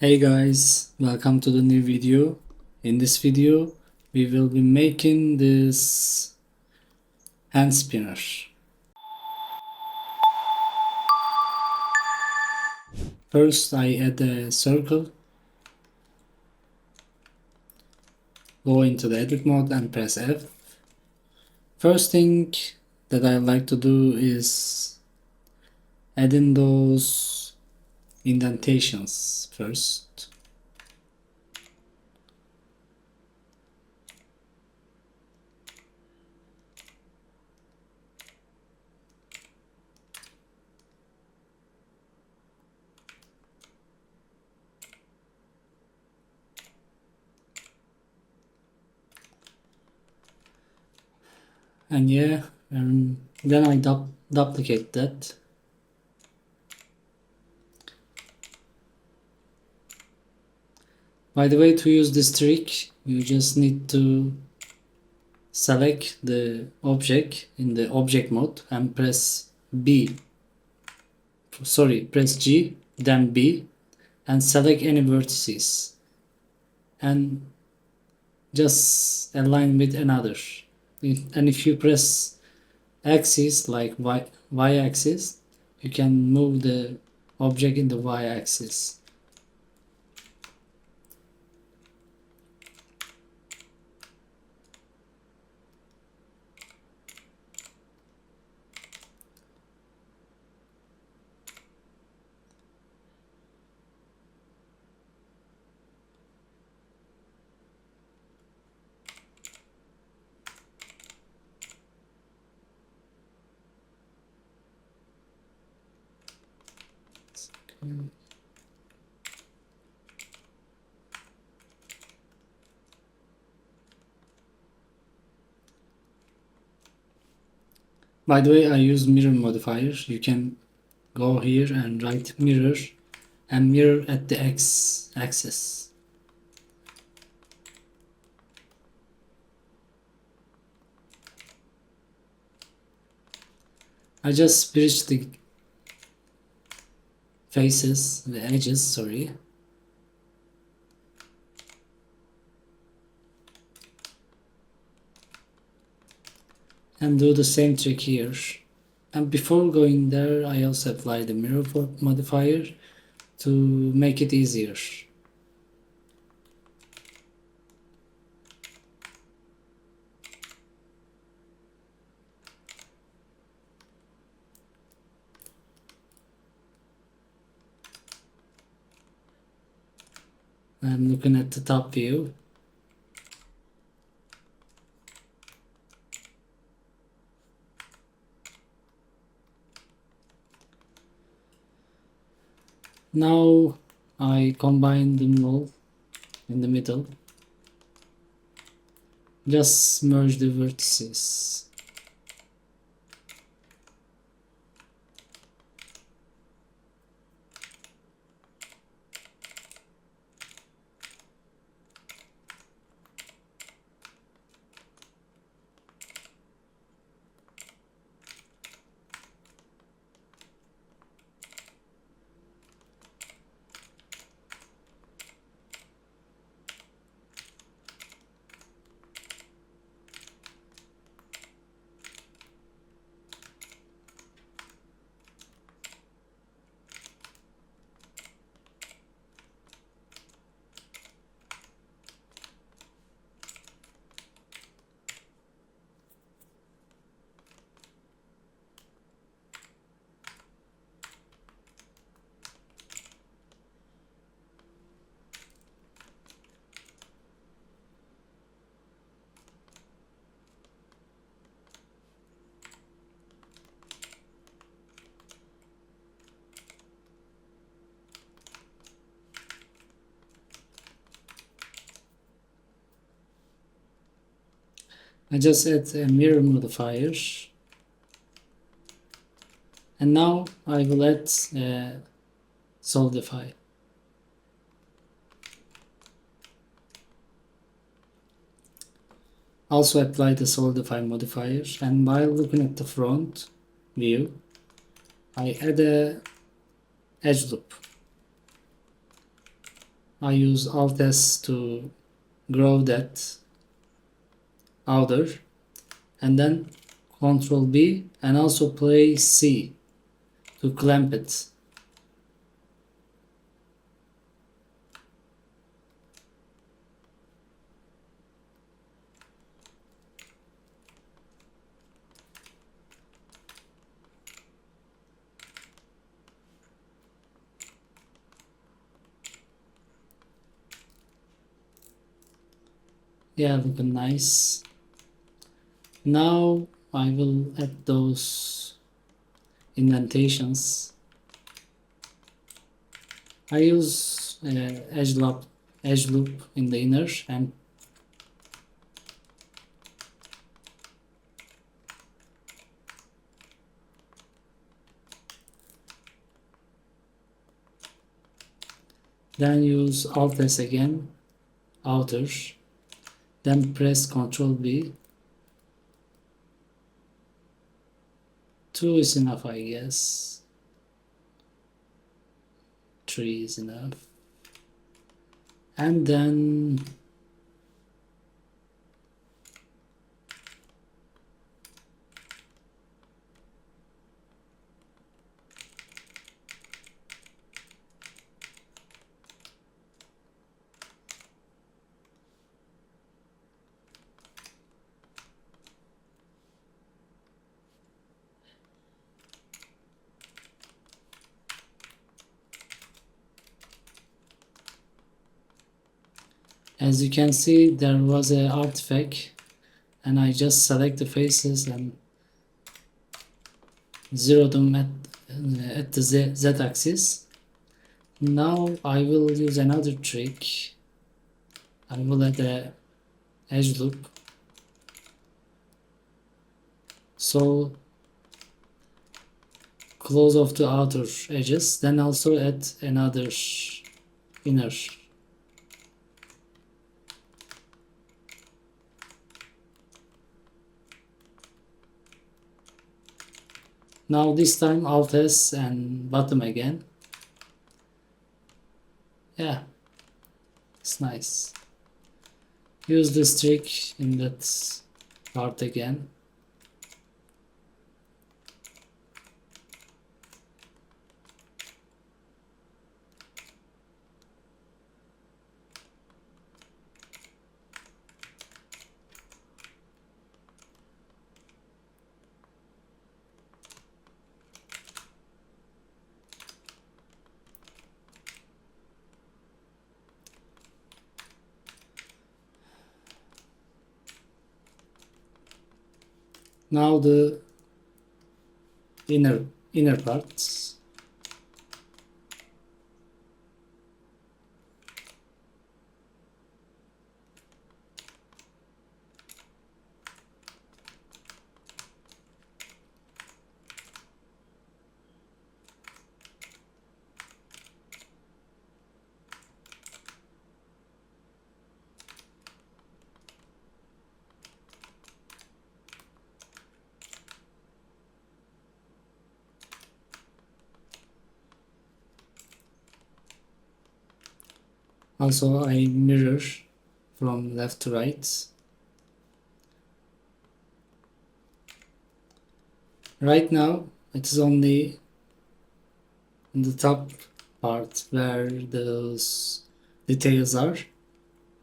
Hey guys, welcome to the new video. In this video, we will be making this hand spinner. First, I add a circle, go into the edit mode and press F. First thing that I like to do is add in those indentations first. And yeah, then I duplicate that. By the way, to use this trick, you just need to select the object in the object mode and press G, then B, and select any vertices and just align with another. And if you press axis like y axis, you can move the object in the y axis. By the way, I use mirror modifier. You can go here and write mirror and mirror at the x-axis. I just bridge the faces, the edges, sorry. And do the same trick here. And before going there, I also apply the mirror modifier to make it easier. I'm looking at the top view. Now I combine them all in the middle. Just merge the vertices. I just add a mirror modifier. And now I will add solidify. Also apply the solidify modifier, and while looking at the front view, I add a edge loop. I use Alt S to grow that outer, and then Control B, and also play C to clamp it. Yeah, looking nice. Now I will add those indentations. I use edge loop in the inner, and then use Alt S again, outer, then press Ctrl B. 2 is enough, I guess. 3 is enough. And then as you can see, there was an artifact, and I just select the faces and zero them at the Z axis. Now I will use another trick. I will add a edge loop. So close off the outer edges, then also add another inner. Now this time Alt S and bottom again. Yeah, it's nice. Use this trick in that part again. Now the inner parts. Also I mirror from left to right. Right now it is only in the top part where those details are,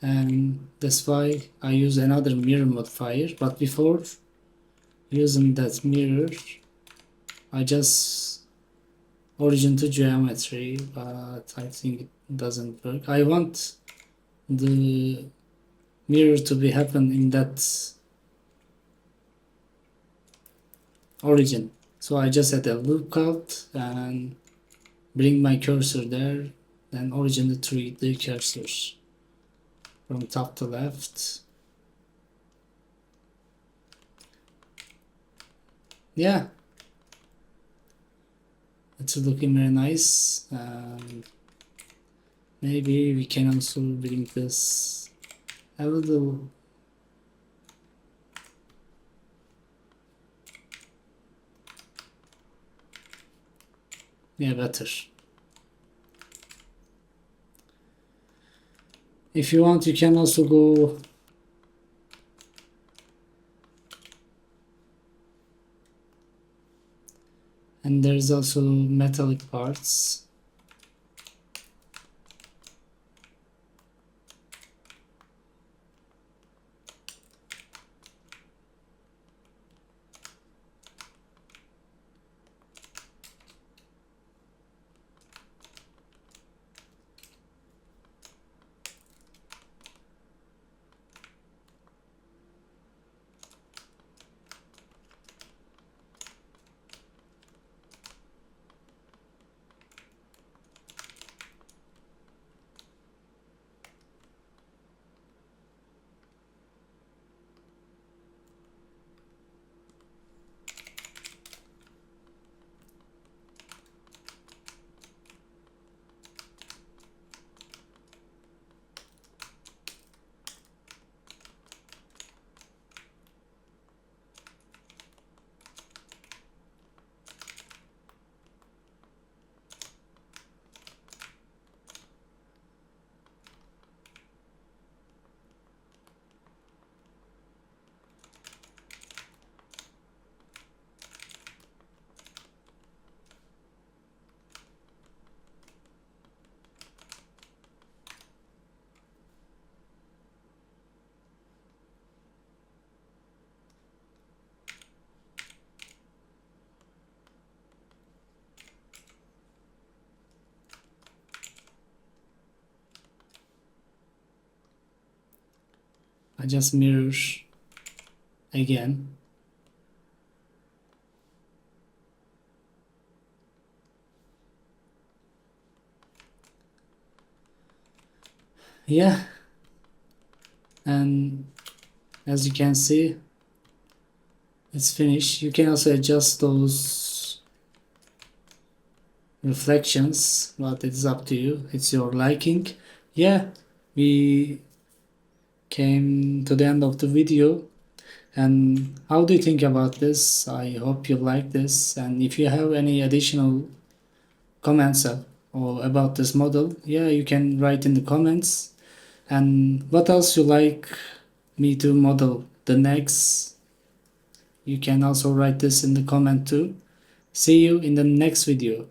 and that's why I use another mirror modifier. But before using that mirror, I just origin to geometry, but I think it doesn't work. I want the mirror to be happen in that origin, so I just add a loop cut and bring my cursor there, then origin the 3D cursors from top to left. Yeah, it's looking very nice. Maybe we can also bring this a little. Yeah, better. If you want, you can also go and there's also metallic parts. I just mirror again. Yeah, and as you can see, it's finished. You can also adjust those reflections, but it's up to you. It's your liking. Yeah, we came to the end of the video. And how do you think about this? I hope you like this. And if you have any additional comments or about this model, yeah, you can write in the comments. And what else you like me to model the next? You can also write this in the comment too. See you in the next video.